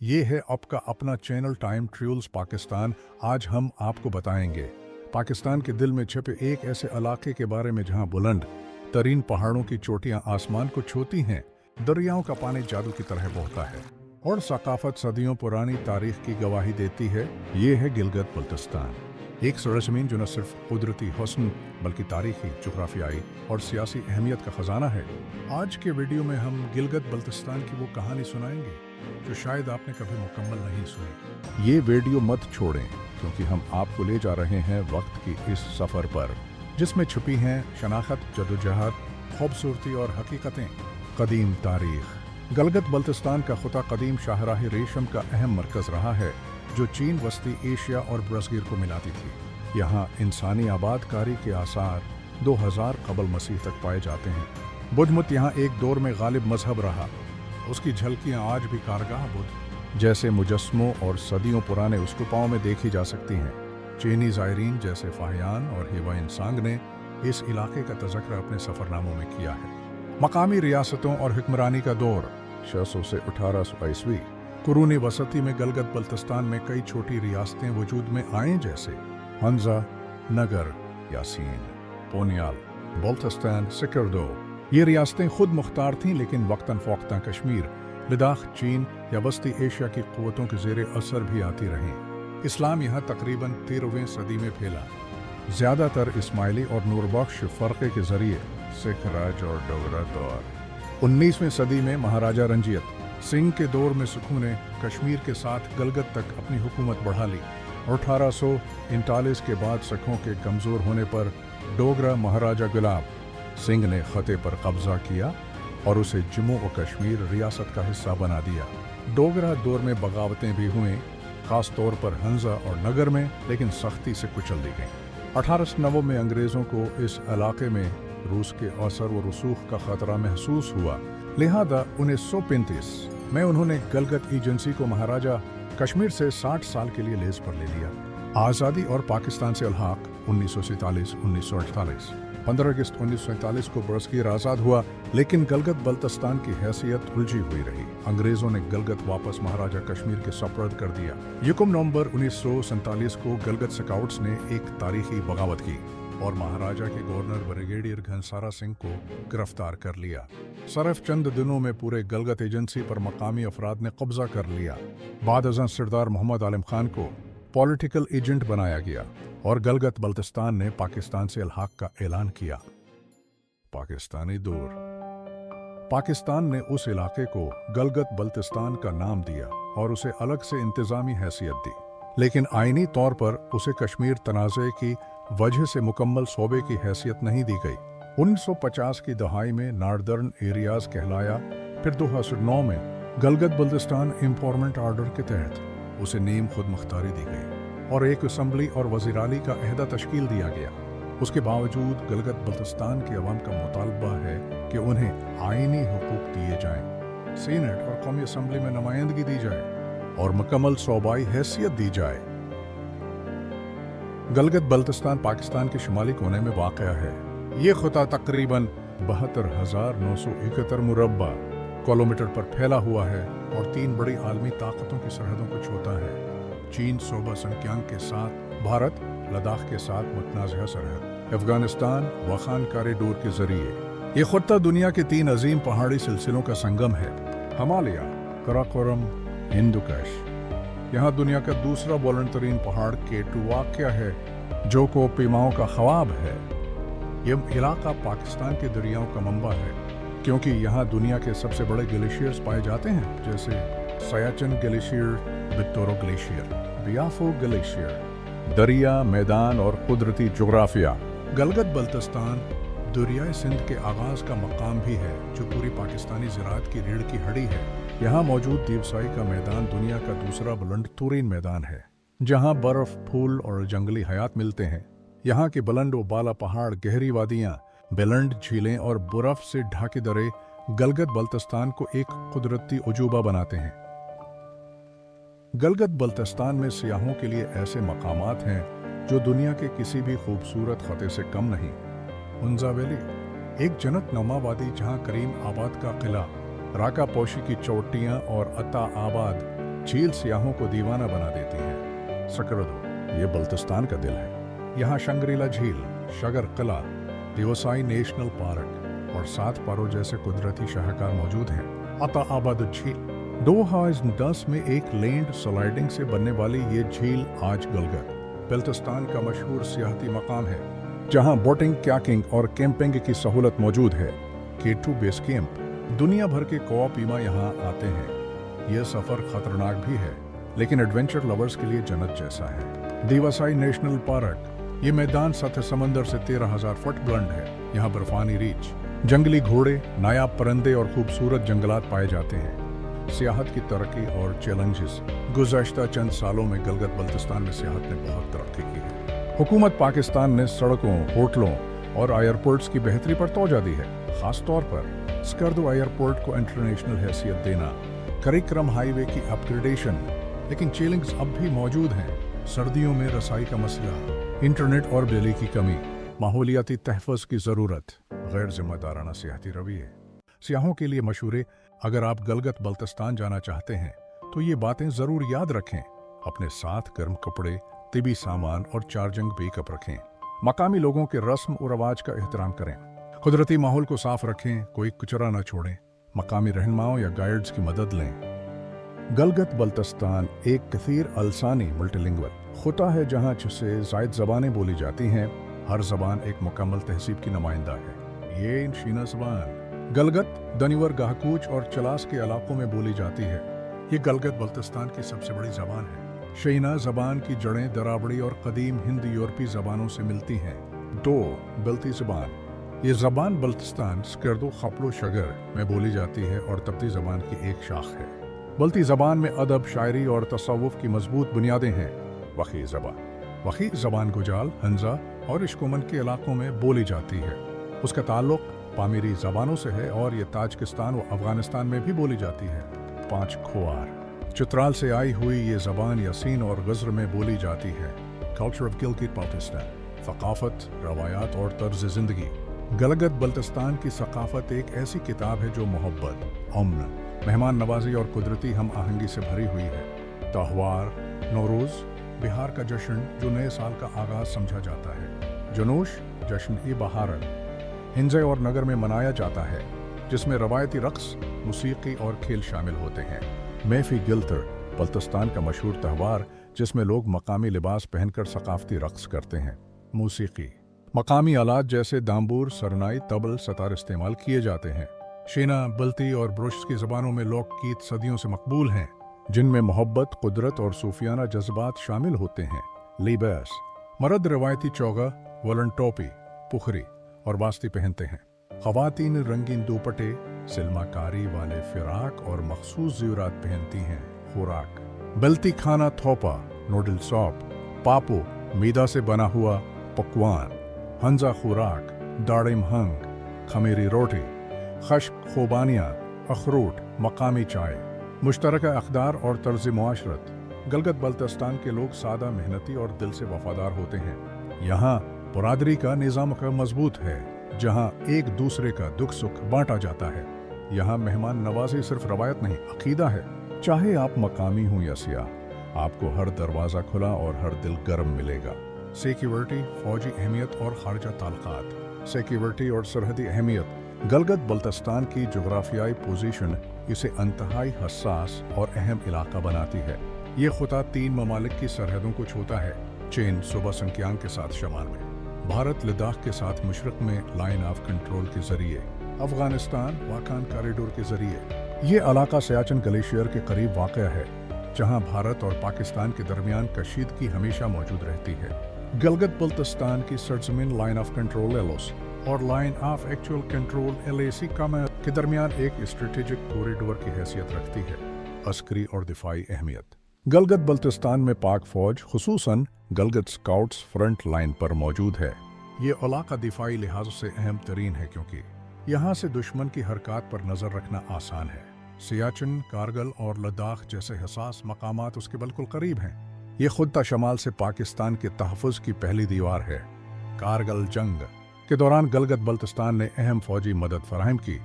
ये है आपका अपना चैनल टाइम ट्रेवल्स पाकिस्तान। आज हम आपको बताएंगे पाकिस्तान के दिल में छिपे एक ऐसे इलाके के बारे में जहां बुलंद तरीन पहाड़ों की चोटियां आसमान को छूती हैं, दरियाओं का पानी जादू की तरह बहता है और सकाफत सदियों पुरानी तारीख की गवाही देती है। ये है गिलगित बल्तिस्तान, एक सरजमीन जो न सिर्फ कुदरती हुस्न बल्कि तारीखी, जुग्राफियाई और सियासी अहमियत का खजाना है। आज के वीडियो में हम गिलगित बल्तिस्तान की वो कहानी सुनाएंगे जो शायद आपने कभी मुकम्मल नहीं सुनी। ये वीडियो मत छोड़ें क्योंकि हम आपको ले जा रहे हैं वक्त की इस सफर पर जिसमें छुपी हैं शनाख्त, जदोजहद, खूबसूरती और हकीकतें। कदीम तारीख। गिलगित बल्तिस्तान का खुता कदीम शाहराह रेशम का अहम मरकज रहा है जो चीन, वस्ती एशिया और ब्रज़गीर को मिलाती थी। यहाँ इंसानी आबादकारी के आसार 2000 कबल मसीह तक पाए जाते हैं। बुद्ध यहाँ एक दौर में गालिब मजहब रहा। उसकी झलकियाँ आज भी कारगाह बुद्ध जैसे मुजस्मों और सदियों पुराने स्तूपों में देखी जा सकती हैं। चीनी ज़ायरीन जैसे फाहियान और हिवाइन सांग ने इस इलाके का तज़किरा अपने सफ़रनामों में किया है। मकामी रियासतों और हुक्मरानी का दौर 600 से 1800 ईस्वी। कुरूनी वसती में गिलगित बल्तिस्तान में कई छोटी रियासतें वजूद में आएं जैसे हंजा, नगर, यासीन, पोनियाल, बल्तिस्तान, सिकरदो। ये रियासतें खुद मुख्तार थीं लेकिन वक्तन फ़ौक़्ता कश्मीर, लद्दाख, चीन या वस्ती एशिया की क़ुव्वतों के ज़ेरे असर भी आती रहीं। इस्लाम यहाँ तकरीबन 13वीं सदी में फैला। ज़्यादातर इस्माइली और नूरबख्श फ़र्क़े के ज़रिए सिख राज और डोगरा दौर। 19वीं सदी में महाराजा रंजीत सिंह के दौर में सिखों ने कश्मीर के साथ गिलगित तक अपनी हुकूमत बढ़ा ली और 1839 के बाद सिखों के कमज़ोर होने पर डोगरा महाराजा गुलाब सिंह ने ख़ते पर कब्ज़ा किया और उसे जम्मू और कश्मीर रियासत का हिस्सा बना दिया। डोगरा दौर में बगावतें भी हुईं, ख़ास तौर पर हंजा और नगर में, लेकिन सख्ती से कुचल दी गईं। 1890 में अंग्रेज़ों को इस इलाके में रूस के असर व रसूख का ख़तरा महसूस हुआ, लिहाजा 1935 में उन्होंने गिलगित एजेंसी को महाराजा कश्मीर से 60 साल के लिए लेज़ पर ले लिया। आज़ादी और पाकिस्तान से अलहाक 1947-1948। 15 अगस्त 1947 को ब्रज़गीर आज़ाद हुआ लेकिन गिलगित बल्तिस्तान की हैसियत उलझी हुई रही। अंग्रेज़ों ने गिलगित वापस महाराजा कश्मीर के सपुर्द कर दिया। 1 नवंबर 1947 को गिलगित स्काउट्स ने एक तारीखी बगावत की और महाराजा के गवर्नर ब्रिगेडियर घनसारा सिंह को गिरफ्तार कर लिया। सिर्फ चंद दिनों में पूरे गिलगित एजेंसी पर मकामी अफराद ने कब्जा कर लिया। बाद अज़ां सरदार मोहम्मद आलम खान को पॉलिटिकल एजेंट बनाया गया और गिलगित बल्तिस्तान ने पाकिस्तान से अलहाक का ऐलान किया। पाकिस्तानी दौर। पाकिस्तान ने उस इलाके को गिलगित बल्तिस्तान का नाम दिया और उसे अलग से इंतजामी हैसियत दी, लेकिन आईनी तौर पर उसे कश्मीर तनाज़े की वजह से मुकम्मल सूबे की हैसियत नहीं दी गई। 1950 की दहाई में नॉर्दर्न एरियाज कहलाया। फिर 2009 में गिलगित बल्तिस्तान एम्पावरमेंट ऑर्डर के तहत उसे नीम खुद मुख्तारी दी गई और एक असम्बली और वज़ीराली का अहदा तश्कील दिया गया। उसके बावजूद गिलगित बल्तिस्तान के अवाम का मुतालबा है कि उन्हें आईनी हुकूक दिए जाएं, सीनेट और कौमी असम्बली में नुमाइंदगी दी जाए और मुकम्मल सूबाई हैसियत दी जाए। गिलगित बल्तिस्तान पाकिस्तान के शुमाली कोने में वाक़या है। ये खुता तकरीबन 72,971 मुरब्बा किलोमीटर पर फैला हुआ है और 3 बड़ी आलमी ताकतों की सरहदों को छूता है। चीन सूबा सिनजियांग के साथ, भारत लद्दाख के साथ मुतनाज़िह सरहद, अफगानिस्तान वखान कॉरिडोर के जरिए। ये खुत्ता दुनिया के 3 अजीम पहाड़ी सिलसिलों का संगम है, हिमालय, कराकोरम, हिंदुकुश। यहाँ दुनिया का दूसरा बुलंद तरीन पहाड़ केटू वाक़या है जो को पीमाओं का ख्वाब है। यह इलाका पाकिस्तान के दरियाओं का मंबा है क्योंकि यहाँ दुनिया के सबसे बड़े ग्लेशियर्स पाए जाते हैं जैसे सियाचिन ग्लेशियर, विक्टोरो ग्लेशियर, बियाफो ग्लेशियर। दरिया, मैदान और कुदरती जोग्राफिया। गिलगित बल्तिस्तान दरियाए सिंध के आगाज़ का मकाम भी है जो पूरी पाकिस्तानी ज़राअत की रीढ़ की हड्डी है। यहाँ मौजूद दीवसाई का मैदान दुनिया का दूसरा बुलंद तरीन मैदान है जहाँ बर्फ, फूल और जंगली हयात मिलते हैं। यहाँ के बुलंद व बाला पहाड़, गहरी वादियाँ, बुलंद झीलें और बर्फ से ढाके दरे गिलगित बल्तिस्तान को एक कुदरती अजूबा बनाते हैं। गिलगित बल्तिस्तान में सियाहों के लिए ऐसे मकामात हैं जो दुनिया के किसी भी खूबसूरत खते से कम नहीं। हुंजा वैली, एक जन्नत नुमा वादी जहाँ करीम आबाद का किला, राका पोशी की चोटियाँ और अता आबाद झील सियाहों को दीवाना बना देती है। सकरदो ये बल्तिस्तान का दिल है। यहाँ शंग्रीला झील, शगर किला, दिवसाई नेशनल पार्क और 7 पारो जैसे कुदरती शाहकार मौजूद हैं। अता आबाद झील 2010 में एक लैंड स्लाइडिंग से बनने वाली ये झील आज गलगत बल्तिस्तान का मशहूर सियाहती मकाम है, जहां बोटिंग, कैकिंग और कैंपिंग की सहूलत मौजूद है। K2 बेस कैंप दुनिया भर के कोआपीमा यहाँ आते हैं। यह सफर खतरनाक भी है, लेकिन एडवेंचर लवर्स के लिए जन्नत जैसा है। दिवसाई नेशनल पार्क ये मैदान सतह समंदर से 13,000 फुट बुलंद है। यहाँ बर्फानी रीछ, जंगली घोड़े, नायाब परिंदे और खूबसूरत जंगलात पाए जाते हैं। सियाहत की तरक्की और चैलेंजेस गुज़श्ता चंद सालों में गलगत बल्तिस्तान में सियाहत ने बहुत तरक्की की है। हुकूमत पाकिस्तान ने सड़कों, होटलों और एयरपोर्ट्स की बेहतरी पर तवज्जो दी है। खास तौर पर स्कर्दो एयरपोर्ट को इंटरनेशनल हैसियत देना, करिक्रम हाईवे की अपग्रेडेशन। लेकिन चैलेंज अब भी मौजूद हैं। सर्दियों में रसाई का मसला, इंटरनेट और बिजली की कमी, माहौलियाती तहफ़्फ़ुज़ की ज़रूरत, गैर जिम्मेदाराना सियाहती रवैये। सियाहों के लिए मशवरे, अगर आप गलगत बल्तिस्तान जाना चाहते हैं तो ये बातें ज़रूर याद रखें। अपने साथ गर्म कपड़े, तिबी सामान और चार्जिंग बैकअप रखें। मकामी लोगों के रस्म और रवाज का एहतराम करें। कुदरती माहौल को साफ रखें, कोई कचरा न छोड़ें। मकामी रहनुमाओं या गाइड्स की मदद लें। गलगत बल्तिस्तान एक कसीर अलसानी मल्टीलिंगुअल खुता है, जहाँ से ज़ायद ज़बानें बोली जाती हैं। हर ज़बान एक मुकम्मल तहसीब की नुमाइंदा है। ये शीना ज़बान गलगत, दनिवर, गाहकूच और चलास के इलाकों में बोली जाती है। ये गलगत बल्तिस्तान की सबसे बड़ी ज़बान है। शीना ज़बान की जड़ें दरावड़ी और कदीम हिंद यूरोपी ज़बानों से मिलती हैं। 2 बल्ती ज़बान ये ज़बान बल्तिस्तान, स्कर्दो, खपलो, शगर में बोली जाती है और तब्ती ज़बान की एक शाख है। बल्ती ज़बान में अदब, शायरी और तसव्वुफ़ की मजबूत बुनियादें हैं। वखी ज़बान गुजाल, हंजा और इश्कोमन के इलाकों में बोली जाती है। उसका ताल्लुक़ पामीरी ज़बानों से है और ये ताजिकिस्तान व अफगानिस्तान में भी बोली जाती है। 5 खोआर चित्राल से आई हुई ये ज़बान यासीन और गज़र में बोली जाती है। कल्चर ऑफ गिलगित बाल्टिस्तान, ثقافت, रवायात और तर्ज ज़िंदगी। गलगत बल्तिस्तान की सकाफत एक ऐसी किताब है जो मोहब्बत, अमन, मेहमान नवाजी और कुदरती हम आहंगी से भरी हुई है। त्योहार नौरोज़ बिहार का जश्न जो नए साल का आगाज़ समझा जाता है। जनोश जश्न-ए-बहार हिंजे और नगर में मनाया जाता है, जिसमें रवायती रक़्स, मूसीक़ी और खेल शामिल होते हैं। महफ़ी गिल्तर बल्तिस्तान का मशहूर त्यौहार, जिसमें लोग मकामी लिबास पहनकर सकाफ़ती रक़्स करते हैं। मूसीक़ी मकामी आलात जैसे दांबूर, सरनाई, तबल, सतार इस्तेमाल किए जाते हैं। शीना, बल्ती और ब्रुश की ज़बानों में लोकगीत सदियों से मकबूल हैं, जिनमें मोहब्बत, कुदरत और सूफियाना जज्बात शामिल होते हैं। लिबास मर्द रवायती चौगा, वलन टोपी, पुखरी और वास्ती पहनते हैं। ख़वातीन रंगीन दुपट्टे, सिल्माकारी वाले फिराक और मखसूस ज़ेवरात पहनती हैं। खुराक बल्ती खाना थोपा, नूडल सॉप, पापो मैदा से बना हुआ पकवान, हंजा खुराक, दाड़िम हंग, खमीरी रोटी, खश्क खोबानियाँ, अखरूट, मकामी चाय। मुश्तरका अक़दार और तर्ज़ मुआशरत गलगत बल्तिस्तान के लोग सादा, मेहनती और दिल से वफादार होते हैं। यहाँ बरादरी का निज़ाम मजबूत है, जहाँ एक दूसरे का दुख सुख बांटा जाता है। यहाँ मेहमान नवाजी सिर्फ रवायत नहीं, अकीदा है। चाहे आप मकामी हों या सियाह, आपको हर दरवाज़ा खुला और हर दिल गर्म मिलेगा। सिक्योरिटी, फौजी अहमियत और खारजा ताल्लुकात। सिक्योरिटी और सरहदी अहमियत गलगत बल्तिस्तान की जोग्राफियाई पोजीशन इसे इंतहाई हसास और अहम इलाका बनाती है। ये खुता 3 ममालिक की सरहदों को छूता है। चीन सूबा सिंकियांग के साथ शमाल में, भारत लद्दाख के साथ मशरक में लाइन ऑफ कंट्रोल के जरिए, अफगानिस्तान वाकान कॉरिडोर के जरिए। ये इलाका सियाचिन ग्लेशियर के करीब वाक़ है, जहां भारत और पाकिस्तान के दरमियान कशीदगी हमेशा मौजूद रहती है। गलगत बल्तिस्तान की सरजमीन लाइन ऑफ कंट्रोल एलोस और line of actual control LAC के दरमियान एक स्ट्रेटेजिक कॉरिडोर की हैसियत रखती है। अस्करी और दिफाई अहमियत गलगत बल्तिस्तान में पाक फौज, खुसूसन गलगत स्काउट्स फ्रंट लाइन पर मौजूद है। ये इलाका दिफाई लिहाज से अहम तरीन है, क्योंकि यहाँ से दुश्मन की हरकत पर नज़र रखना आसान है। सियाचिन, कारगिल और लद्दाख जैसे हसास मकामात उसके बिल्कुल करीब हैं। ये खुद शमाल से पाकिस्तान के तहफ़्फ़ुज़ की पहली दीवार है। कारगिल जंग के दौरान गलगत बल्तिस्तान ने अहम फौजी मदद फराहम की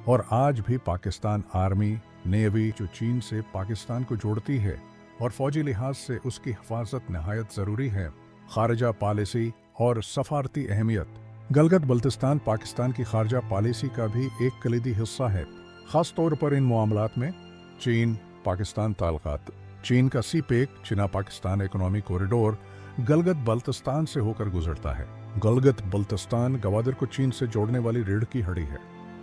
और आज भी पाकिस्तान आर्मी, नेवी जो चीन से पाकिस्तान को जोड़ती है और फौजी लिहाज से उसकी हिफाजत नहायत ज़रूरी है। खारजा पॉलिसी और सफारती अहमियत। गलगत बल्तिस्तान पाकिस्तान की खारजा पॉलिसी का भी एक कलीदी हिस्सा है, खास तौर पर इन मामलात में चीन पाकिस्तान ताल्लुकात। चीन का सीपेक चीना पाकिस्तान इकोनॉमिक कॉरिडोर गलगत बल्तिस्तान से होकर गुजरता है। गलगत बल्तिस्तान गवादर को चीन से जोड़ने वाली रीढ़ की हड्डी है।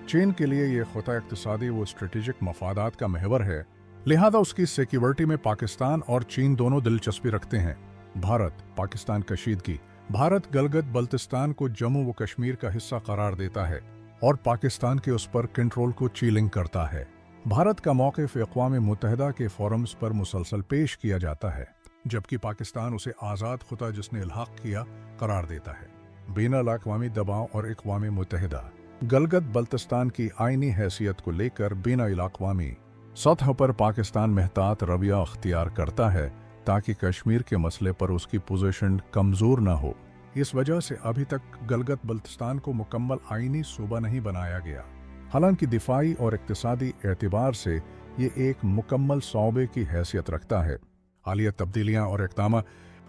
चीन के लिए ये खुता इक्तिसादी व स्ट्रेटेजिक मफादात का महवर है, लिहाजा उसकी सिक्योरिटी में पाकिस्तान और चीन दोनों दिलचस्पी रखते हैं। भारत पाकिस्तान कशीदगी। भारत गलगत बल्तिस्तान को जम्मू व कश्मीर का हिस्सा करार देता है और पाकिस्तान के उस पर कंट्रोल को चीलिंग करता है। भारत का मौक़िफ़ अक़वाम मुत्तहिदा के फोरम्स पर मुसलसल पेश किया जाता है, जबकि पाकिस्तान उसे आज़ाद खुदा जिसने इल्हाक़ किया करार देता है। बैनुल-अक़वामी दबाव और अक़वाम मुत्तहिदा। गलगत बल्तिस्तान की आईनी हैसियत को लेकर बैनुल-अक़वामी सतह पर पाकिस्तान महतात रवैया अख्तियार करता है ताकि कश्मीर के मसले पर उसकी पोजीशन कमज़ोर न हो। इस वजह से अभी तक गलगत बल्तिस्तान को मुकम्मल आईनी सूबा नहीं बनाया गया। हालांकि दिफाई और इक्तिसादी एतबार से ये एक मुकम्मल सूबे की हैसियत रखता है। हालिया तब्दीलियाँ और इक़दाम।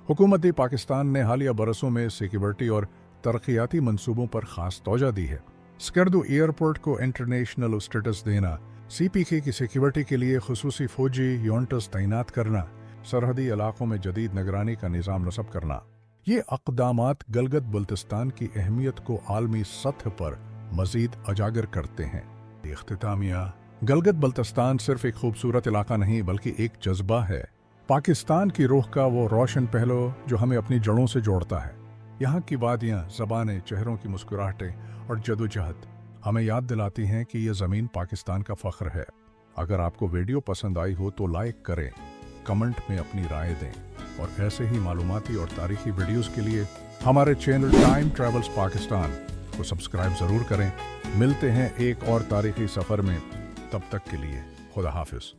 हुकूमत पाकिस्तान ने हालिया बरसों में सिक्योरिटी और तरक्याती मंसूबों पर ख़ास तवज्जो दी है। स्कर्दू एयरपोर्ट को इंटरनेशनल स्टेटस देना, CPK की सिक्योरिटी के लिए खुसूसी फौजी यूनिट्स तैनात करना, सरहदी इलाकों में जदीद निगरानी का निज़ाम नस्ब करना, ये अक़दामात गलगत बल्तिस्तान की अहमियत को आलमी सतह पर मज़ीद उजागर करते हैं। इख्तितामिया। गलगत बल्तिस्तान सिर्फ एक खूबसूरत इलाका नहीं बल्कि एक जज्बा है, पाकिस्तान की रूह का वो रोशन पहलू जो हमें अपनी जड़ों से जोड़ता है। यहाँ की वादियाँ, ज़बानें, चेहरों की मुस्कुराहटें और जदोजहद हमें याद दिलाती हैं कि ये ज़मीन पाकिस्तान का फ़ख्र है। अगर आपको वीडियो पसंद आई हो तो लाइक करें, कमेंट में अपनी राय दें और ऐसे ही मालूमाती और तारीखी वीडियोस के लिए हमारे चैनल टाइम ट्रैवल्स पाकिस्तान को सब्सक्राइब ज़रूर करें। मिलते हैं एक और तारीखी सफ़र में, तब तक के लिए खुदा हाफिज़।